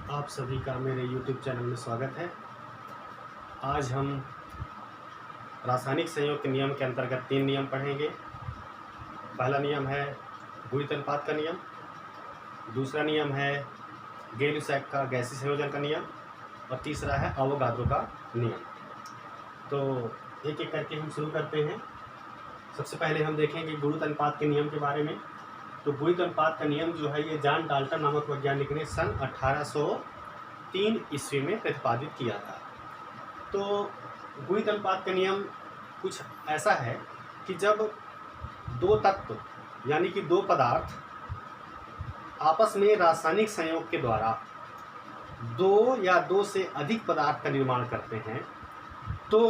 आप सभी का मेरे YouTube चैनल में स्वागत है। आज हम रासायनिक संयोग के नियम के अंतर्गत 3 नियम पढ़ेंगे। पहला नियम है गुणित अनुपात का नियम, दूसरा नियम है गे-लुसैक का गैसीय संयोजन का नियम और तीसरा है अवोगाद्रो का नियम। तो एक एक करके हम शुरू करते हैं। सबसे पहले हम देखेंगे गुणित अनुपात के नियम के बारे में। तो गुणित अनुपात का नियम जो है ये जॉन डाल्टन नामक वैज्ञानिक ने सन 1803 ईस्वी में प्रतिपादित किया था। तो गुणित अनुपात का नियम कुछ ऐसा है कि जब दो तत्व यानी कि दो पदार्थ आपस में रासायनिक संयोग के द्वारा दो या दो से अधिक पदार्थ का निर्माण करते हैं तो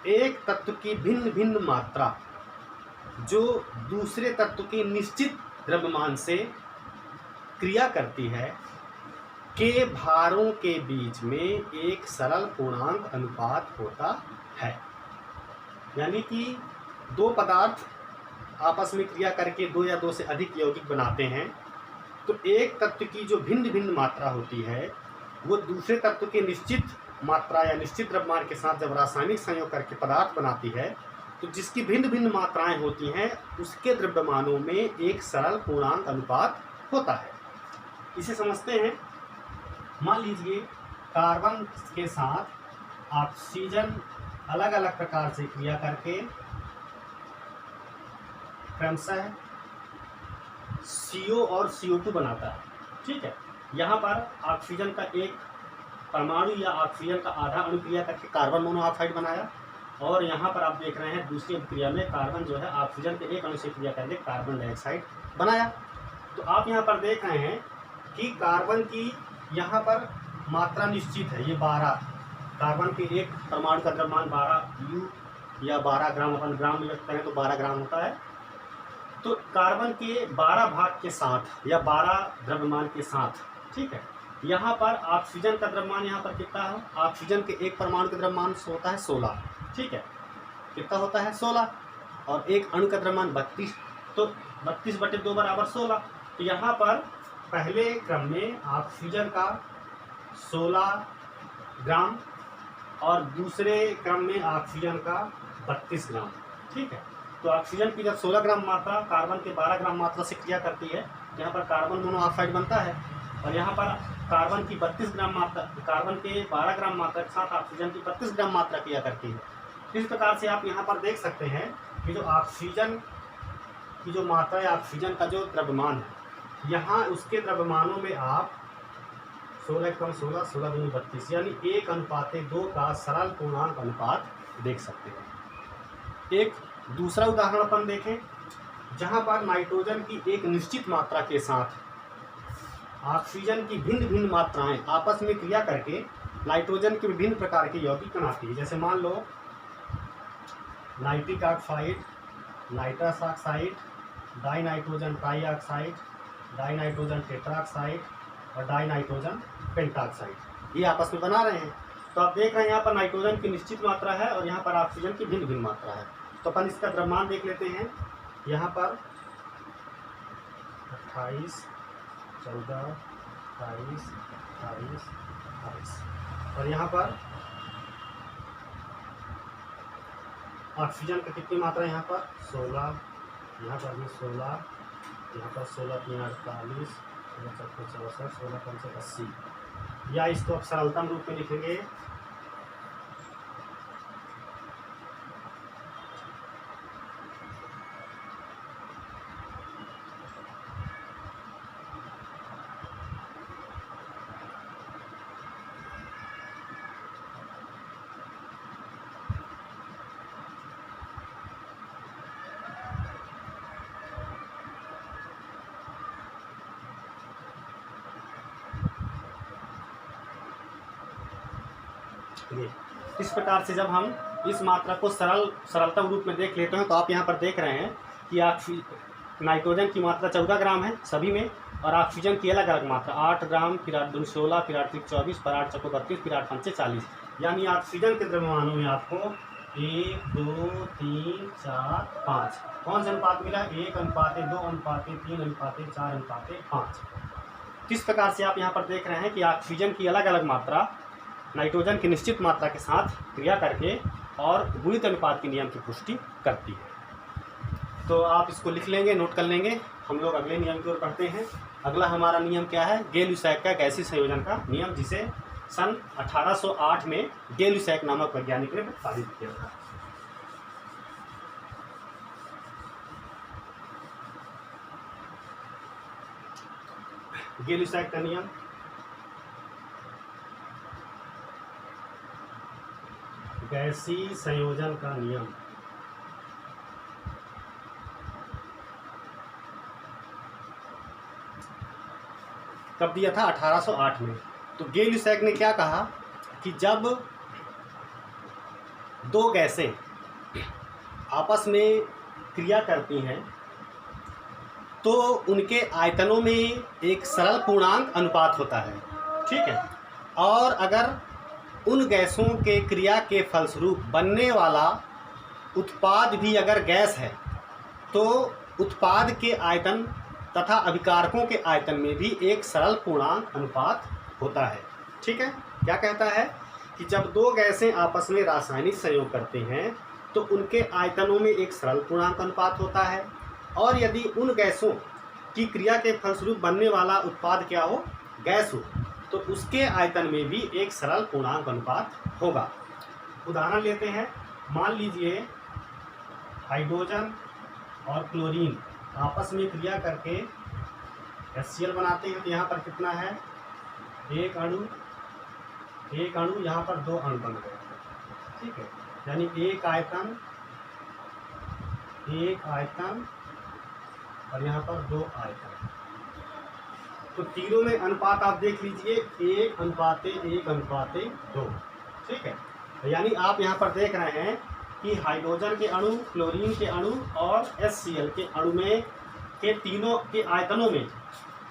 एक तत्व की भिन्न भिन्न मात्रा जो दूसरे तत्व के निश्चित द्रव्यमान से क्रिया करती है के भारों के बीच में एक सरल पूर्णांक अनुपात होता है। यानी कि दो पदार्थ आपस में क्रिया करके दो या दो से अधिक यौगिक बनाते हैं तो एक तत्व की जो भिन्न भिन्न मात्रा होती है वो दूसरे तत्व के निश्चित मात्रा या निश्चित द्रव्यमान के साथ जब रासायनिक संयोग करके पदार्थ बनाती है तो जिसकी भिन्न भिन्न मात्राएं होती हैं उसके द्रव्यमानों में एक सरल पूर्णांक अनुपात होता है। इसे समझते हैं। मान लीजिए कार्बन के साथ ऑक्सीजन अलग अलग प्रकार से क्रिया करके क्रमशः CO और CO2 बनाता है। ठीक है, यहाँ पर ऑक्सीजन का एक परमाणु या ऑक्सीजन का आधा अणु क्रिया करके कार्बन मोनोऑक्साइड बनाया और यहाँ पर आप देख रहे हैं दूसरी अभिक्रिया में कार्बन जो है ऑक्सीजन के एक अणु से क्रिया करके कार्बन डाइऑक्साइड बनाया। तो आप यहाँ पर देख रहे हैं कि कार्बन की यहाँ पर मात्रा निश्चित है, ये 12 कार्बन के एक परमाणु का द्रव्यमान 12 U या 12 ग्राम, अपन ग्राम में व्यक्त करें तो 12 ग्राम होता है। तो कार्बन के 12 भाग के साथ या 12 द्रव्यमान के साथ, ठीक है, यहाँ पर ऑक्सीजन का द्रव्यमान यहाँ पर कितना है? ऑक्सीजन के एक परमाणु का द्रव्यमान होता है 16। ठीक है, कितना होता है? 16। और एक अणु का द्रव्यमान 32, तो 32/2 बराबर 16। तो यहाँ पर पहले क्रम में ऑक्सीजन का 16 ग्राम और दूसरे क्रम में ऑक्सीजन का 32 ग्राम। ठीक है, तो ऑक्सीजन की जब 16 ग्राम मात्रा कार्बन के 12 ग्राम मात्रा से क्रिया करती है, यहाँ पर कार्बन मोनोऑक्साइड बनता है और यहाँ पर कार्बन की 32 ग्राम मात्रा, कार्बन के 12 ग्राम मात्रा के साथ ऑक्सीजन की 32 ग्राम मात्रा क्रिया करती है। इस प्रकार से आप यहाँ पर देख सकते हैं कि जो ऑक्सीजन की जो मात्रा है, ऑक्सीजन का जो द्रव्यमान है, यहाँ उसके द्रव्यमानों में आप 16 कम 16, 16 दूनी 32 यानी 1:2 का सरल पूर्णांक अनुपात देख सकते हैं। एक दूसरा उदाहरण अपन देखें जहाँ पर नाइट्रोजन की एक निश्चित मात्रा के साथ ऑक्सीजन की भिन्न भिन्न मात्राएं आपस में क्रिया करके नाइट्रोजन के विभिन्न प्रकार के यौगिक बनाती है। जैसे मान लो nitric oxide, nitrous oxide, dinitrogen trioxide, dinitrogen tetroxide और डाइनाइट्रोजन पेंटाऑक्साइड, ये आपस में बना रहे हैं। तो आप देख रहे हैं यहाँ पर नाइट्रोजन की निश्चित मात्रा है और यहाँ पर ऑक्सीजन की भिन्न भिन्न मात्रा है। तो अपन इसका द्रव्यमान देख लेते हैं। यहाँ पर 28, 14, 28, 28, 28 और यहाँ पर ऑक्सीजन का कितनी मात्रा है? यहाँ पर 16, यहाँ पर भी 16, यहाँ पर 16 3 48, 16 4 64, 16 5 80। या इसको आप सरलतम रूप में लिखेंगे इस प्रकार से। जब हम इस मात्रा को सरलतम रूप में देख लेते हैं तो आप यहाँ पर देख रहे हैं कि नाइट्रोजन की मात्रा 14 ग्राम है सभी में और ऑक्सीजन की अलग अलग मात्रा 8 ग्राम, फिर 8 दूनी 16, फिर 8 3 24, फिर 8 4 32, फिर 8 5 40। यानी ऑक्सीजन के द्रव्यमानों में आपको 1 2 3 4 5 कौन सा अनुपात मिला? 1:2, 3:3, 4:5। किस प्रकार से आप यहाँ पर देख रहे हैं कि ऑक्सीजन की अलग अलग मात्रा नाइट्रोजन की निश्चित मात्रा के साथ क्रिया करके और गुणित अनुपात के नियम की पुष्टि करती है। तो आप इसको लिख लेंगे, नोट कर लेंगे। हम लोग अगले नियम की ओर बढ़ते हैं। अगला हमारा नियम क्या है? गेल-ल्यूसैक का गैसीय संयोजन का नियम, जिसे सन 1808 में गेल-ल्यूसैक नामक वैज्ञानिक ने प्रतिपादित किया था। गेल-ल्यूसैक का नियम, गैसीय संयोजन का नियम, कब दिया था? 1808 में। तो गेल-ल्यूसैक ने क्या कहा कि जब दो गैसें आपस में क्रिया करती हैं तो उनके आयतनों में एक सरल पूर्णांक अनुपात होता है, ठीक है। और अगर उन गैसों के क्रिया के फलस्वरूप बनने वाला उत्पाद भी अगर गैस है तो उत्पाद के आयतन तथा अभिकारकों के आयतन में भी एक सरल पूर्णांक अनुपात होता है, ठीक है। क्या कहता है कि जब दो गैसें आपस में रासायनिक संयोग करते हैं तो उनके आयतनों में एक सरल पूर्णांक अनुपात होता है, और यदि उन गैसों की क्रिया के फलस्वरूप बनने वाला उत्पाद क्या हो? गैस हो, तो उसके आयतन में भी एक सरल पूर्णांक अनुपात होगा। उदाहरण लेते हैं। मान लीजिए हाइड्रोजन और क्लोरीन आपस में क्रिया करके HCl बनाते हैं। तो यहाँ पर कितना है? एक अणु, यहाँ पर दो अणु बन गए, ठीक है। यानी एक आयतन और यहाँ पर दो आयतन। तो तीनों में अनुपात आप देख लीजिए, 1:1:2, ठीक है। यानी आप यहाँ पर देख रहे हैं कि हाइड्रोजन के अणु, क्लोरीन के अणु और HCl के अणु में के तीनों के आयतनों में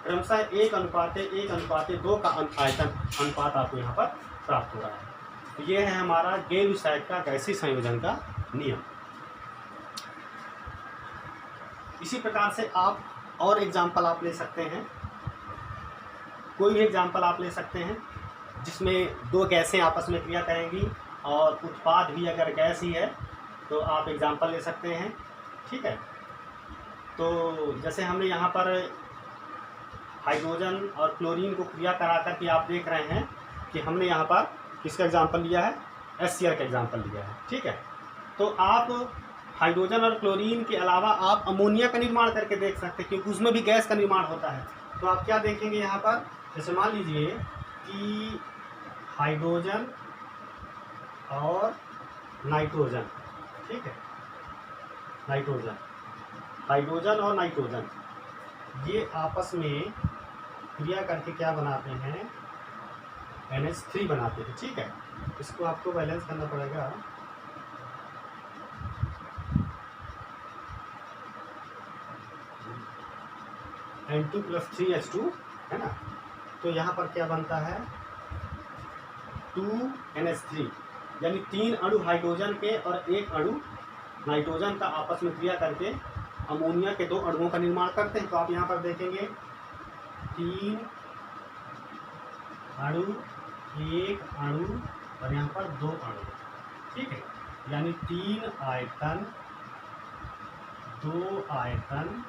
क्रमशः 1:1:2 का आयतन अनुपात आपको यहाँ पर प्राप्त हो रहा है। तो ये है हमारा गेल-ल्यूसैक का गैसीय संयोजन का नियम। इसी प्रकार से आप और एग्जाम्पल आप ले सकते हैं, कोई भी एग्जाम्पल आप ले सकते हैं जिसमें दो गैसें आपस में क्रिया करेंगी और उत्पाद भी अगर गैस ही है तो आप एग्जाम्पल ले सकते हैं, ठीक है। तो जैसे हमने यहाँ पर हाइड्रोजन और क्लोरीन को क्रिया करा कर के आप देख रहे हैं कि हमने यहाँ पर किसका एग्जाम्पल लिया है? HCl का एग्जाम्पल लिया है, ठीक है। तो आप हाइड्रोजन और क्लोरीन के अलावा आप अमोनिया का निर्माण करके देख सकते हैं, क्योंकि उसमें भी गैस का निर्माण होता है। तो आप क्या देखेंगे यहाँ पर? जैसे मान लीजिए कि हाइड्रोजन और नाइट्रोजन, ठीक है, हाइड्रोजन और नाइट्रोजन ये आपस में क्रिया करके क्या बनाते हैं? NH3 बनाते हैं, ठीक है। इसको आपको बैलेंस करना पड़ेगा। N2 + 3H2 है ना। तो यहाँ पर क्या बनता है? 2NH3, यानी 3 अणु हाइड्रोजन के और 1 अणु नाइट्रोजन का आपस में क्रिया करके अमोनिया के 2 अणुओं का निर्माण करते हैं। तो आप यहाँ पर देखेंगे 3 अणु, 1 अणु और यहाँ पर 2 अणु, ठीक है। यानी 3 आयतन, 2 आयतन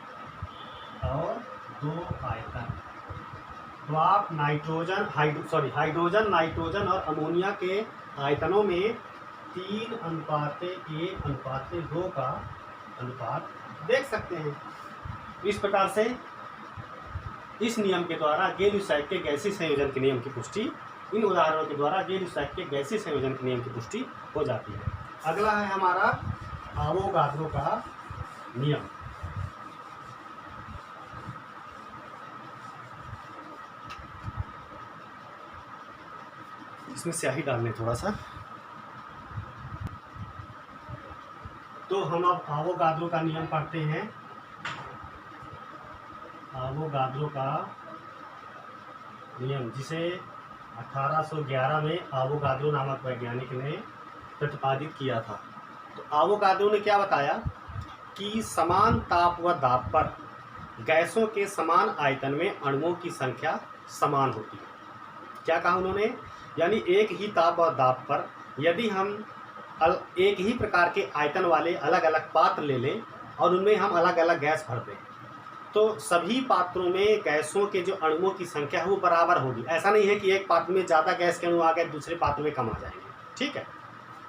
और 2 आयतन। तो आप हाइड्रोजन, नाइट्रोजन और अमोनिया के आयतनों में 3:1:2 का अनुपात देख सकते हैं। इस प्रकार से इस नियम के द्वारा गेल-ल्यूसैक के गैसीय संयोजन के नियम की पुष्टि, इन उदाहरणों के द्वारा गेल-ल्यूसैक के गैसीय संयोजन के नियम की पुष्टि हो जाती है। अगला है हमारा आवोगाद्रो का नियम। इसमें स्याही डालने थोड़ा सा। तो हम अब आवोगाद्रो का नियम पढ़ते हैं। आवोगाद्रो का नियम, जिसे 1811 में आवोगाद्रो नामक वैज्ञानिक ने प्रतिपादित किया था। तो आवोगाद्रो ने क्या बताया कि समान ताप व दाब पर गैसों के समान आयतन में अणुओं की संख्या समान होती है। क्या कहा उन्होंने, यानी एक ही ताप और दाब पर यदि हम एक ही प्रकार के आयतन वाले अलग अलग पात्र ले लें और उनमें हम अलग अलग गैस भर दें, तो सभी पात्रों में गैसों के जो अणुओं की संख्या है वो बराबर होगी। ऐसा नहीं है कि एक पात्र में ज़्यादा गैस के अणु आ गए, दूसरे पात्र में कम आ जाएंगे। ठीक है,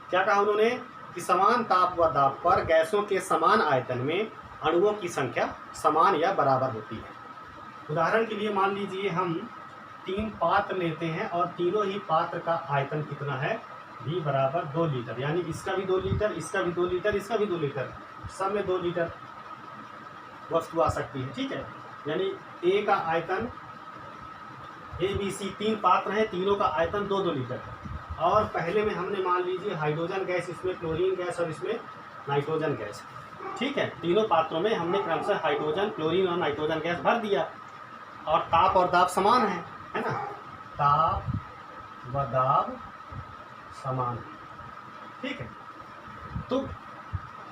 क्या कहा उन्होंने कि समान ताप व दाब पर गैसों के समान आयतन में अणुओं की संख्या समान या बराबर होती है। उदाहरण के लिए मान लीजिए हम 3 पात्र लेते हैं और तीनों ही पात्र का आयतन कितना है, V बराबर 2 लीटर, यानी इसका भी 2 लीटर, इसका भी 2 लीटर, इसका भी 2 लीटर, सब में 2 लीटर वस्तु आ सकती है। ठीक है, यानी A का आयतन ABC 3 पात्र हैं, तीनों का आयतन 2-2 लीटर है। और पहले में हमने मान लीजिए हाइड्रोजन गैस, इसमें क्लोरीन गैस और इसमें नाइट्रोजन गैस। ठीक है, तीनों पात्रों में हमने क्रमशः हाइड्रोजन, क्लोरीन और नाइट्रोजन गैस भर दिया और ताप और दाब समान है ना, ताप व दाब समान है। ठीक है, तो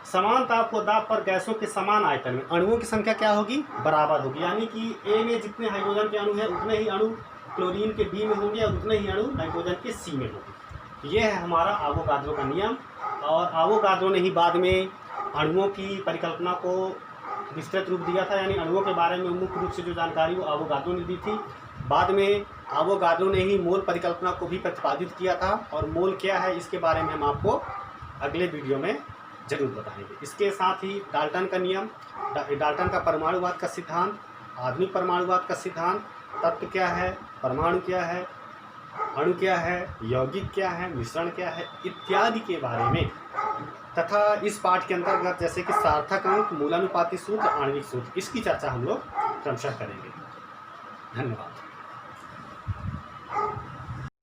समान ताप व दाब पर गैसों के समान आयतन में अणुओं की संख्या क्या होगी, बराबर होगी। यानी कि ए में जितने हाइड्रोजन के अणु हैं उतने ही अणु क्लोरीन के बी में होंगे और उतने ही अणु नाइट्रोजन के सी में होंगे। ये है हमारा आवोगाद्रो का नियम। और आवोगाद्रो ने ही बाद में अणुओं की परिकल्पना को विस्तृत रूप दिया था, यानी अणुओं के बारे में मुख्य रूप से जो जानकारी वो आवोगाद्रो ने दी थी। बाद में आवोगाद्रो ने ही मोल परिकल्पना को भी प्रतिपादित किया था, और मोल क्या है इसके बारे में हम आपको अगले वीडियो में जरूर बताएंगे। इसके साथ ही डाल्टन का नियम, डाल्टन का परमाणुवाद का सिद्धांत, आधुनिक परमाणुवाद का सिद्धांत, तत्व क्या है, परमाणु क्या है, अणु क्या है, यौगिक क्या है, मिश्रण क्या है इत्यादि के बारे में, तथा इस पाठ के अंतर्गत जैसे कि सार्थक अंक, मूलानुपाती सूत्र, आणविक सूत्र, इसकी चर्चा हम लोग क्रमशः करेंगे। धन्यवाद।